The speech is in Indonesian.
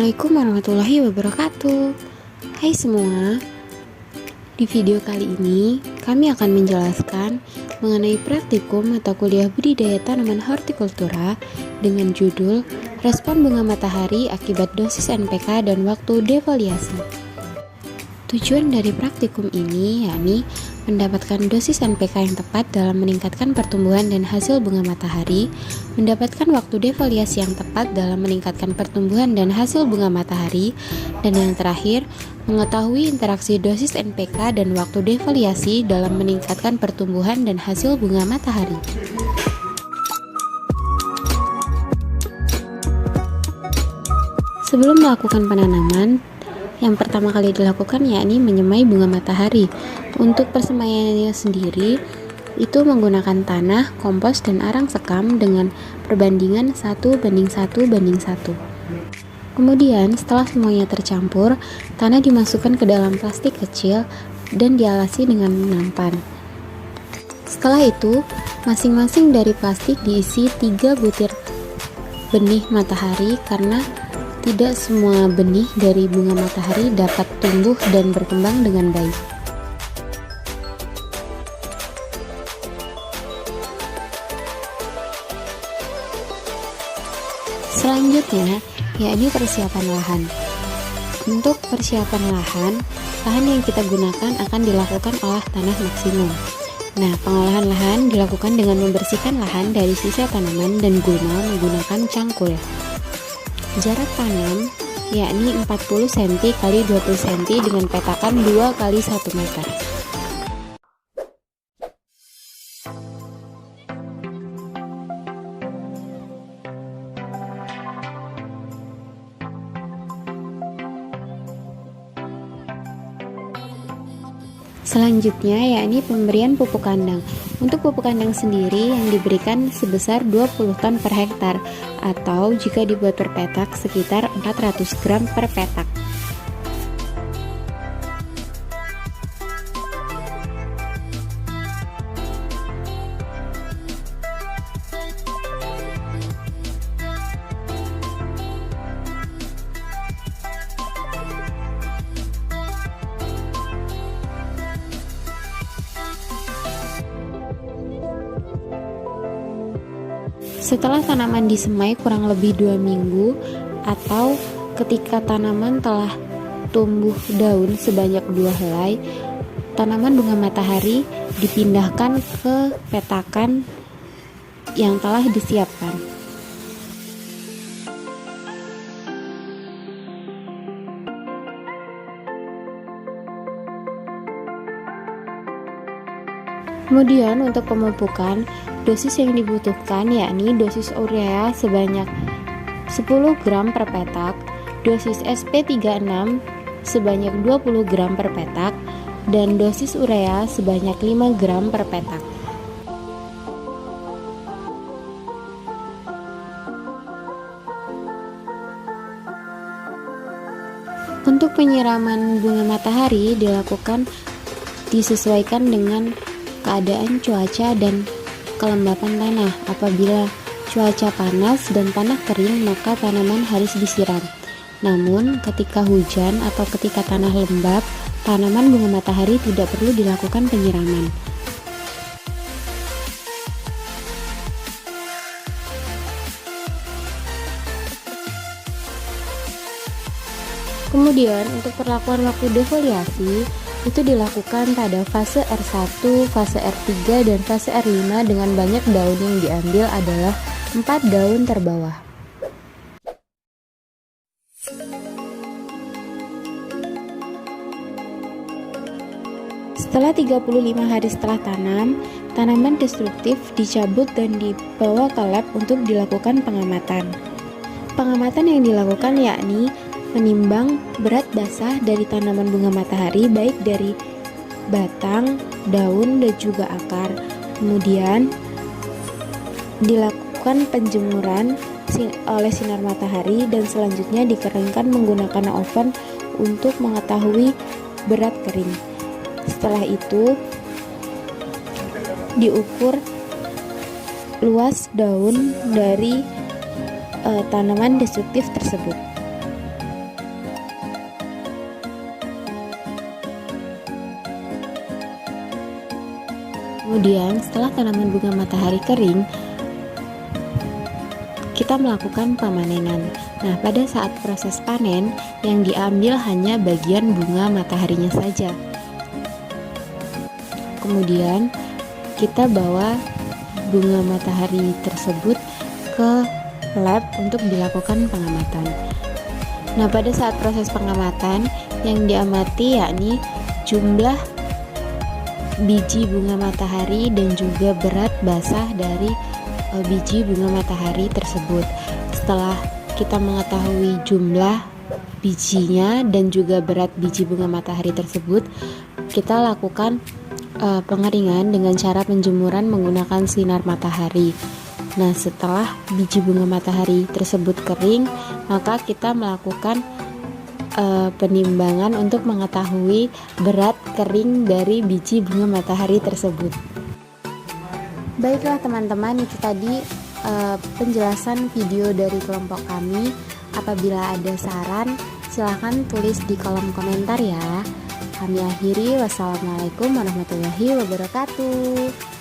Assalamualaikum warahmatullahi wabarakatuh. Hai semua, di video kali ini kami akan menjelaskan mengenai praktikum mata kuliah budidaya tanaman hortikultura dengan judul Respon Bunga Matahari Akibat Dosis NPK dan Waktu Defoliasi. Tujuan dari praktikum ini yakni mendapatkan dosis NPK yang tepat dalam meningkatkan pertumbuhan dan hasil bunga matahari, mendapatkan waktu defoliasi yang tepat dalam meningkatkan pertumbuhan dan hasil bunga matahari, dan yang terakhir, mengetahui interaksi dosis NPK dan waktu defoliasi dalam meningkatkan pertumbuhan dan hasil bunga matahari. Sebelum melakukan penanaman, yang pertama kali dilakukan yakni menyemai bunga matahari. Untuk persemaiannya sendiri itu menggunakan tanah, kompos, dan arang sekam dengan perbandingan 1:1:1. Kemudian setelah semuanya tercampur, tanah dimasukkan ke dalam plastik kecil dan dialasi dengan nampan. Setelah itu, masing-masing dari plastik diisi 3 butir benih matahari karena tidak semua benih dari bunga matahari dapat tumbuh dan berkembang dengan baik. Selanjutnya, yakni persiapan lahan. Untuk persiapan lahan yang kita gunakan akan dilakukan olah tanah maksimum. Nah, pengolahan lahan dilakukan dengan membersihkan lahan dari sisa tanaman dan gulma menggunakan cangkul. Jarak tanam yakni 40 cm x 20 cm dengan petakan 2 x 1 meter. Selanjutnya yakni pemberian pupuk kandang. Untuk pupuk kandang sendiri yang diberikan sebesar 20 ton per hektar atau jika dibuat per petak sekitar 400 gram per petak. Setelah tanaman disemai kurang lebih 2 minggu atau ketika tanaman telah tumbuh daun sebanyak 2 helai, tanaman bunga matahari dipindahkan ke petakan yang telah disiapkan. Kemudian untuk pemupukan, dosis yang dibutuhkan yakni dosis urea sebanyak 10 gram per petak, dosis SP36 sebanyak 20 gram per petak, dan dosis urea sebanyak 5 gram per petak. Untuk penyiraman bunga matahari disesuaikan dengan keadaan cuaca dan kelembapan tanah. Apabila cuaca panas dan tanah kering, maka tanaman harus disiram. Namun, ketika hujan atau ketika tanah lembab, tanaman bunga matahari tidak perlu dilakukan penyiraman. Kemudian, untuk perlakuan waktu defoliasi itu dilakukan pada fase R1, fase R3, dan fase R5 dengan banyak daun yang diambil adalah 4 daun terbawah. Setelah 35 hari setelah tanam, tanaman destruktif dicabut dan dibawa ke lab untuk dilakukan pengamatan. Pengamatan yang dilakukan yakni menimbang berat basah dari tanaman bunga matahari baik dari batang, daun, dan juga akar. Kemudian dilakukan penjemuran oleh sinar matahari dan selanjutnya dikeringkan menggunakan oven untuk mengetahui berat kering. Setelah itu diukur luas daun dari tanaman destruktif tersebut. Kemudian setelah tanaman bunga matahari kering, kita melakukan pemanenan. Nah, pada saat proses panen, yang diambil hanya bagian bunga mataharinya saja. Kemudian kita bawa bunga matahari tersebut ke lab untuk dilakukan pengamatan. Nah, pada saat proses pengamatan, yang diamati yakni jumlah biji bunga matahari dan juga berat basah dari biji bunga matahari tersebut. Setelah kita mengetahui jumlah bijinya dan juga berat biji bunga matahari tersebut, kita lakukan pengeringan dengan cara penjemuran menggunakan sinar matahari. Nah, setelah biji bunga matahari tersebut kering, maka kita melakukan penimbangan untuk mengetahui berat kering dari biji bunga matahari tersebut. Baiklah teman-teman, itu tadi penjelasan video dari kelompok kami. Apabila ada saran, silahkan tulis di kolom komentar ya. Kami akhiri, wassalamualaikum warahmatullahi wabarakatuh.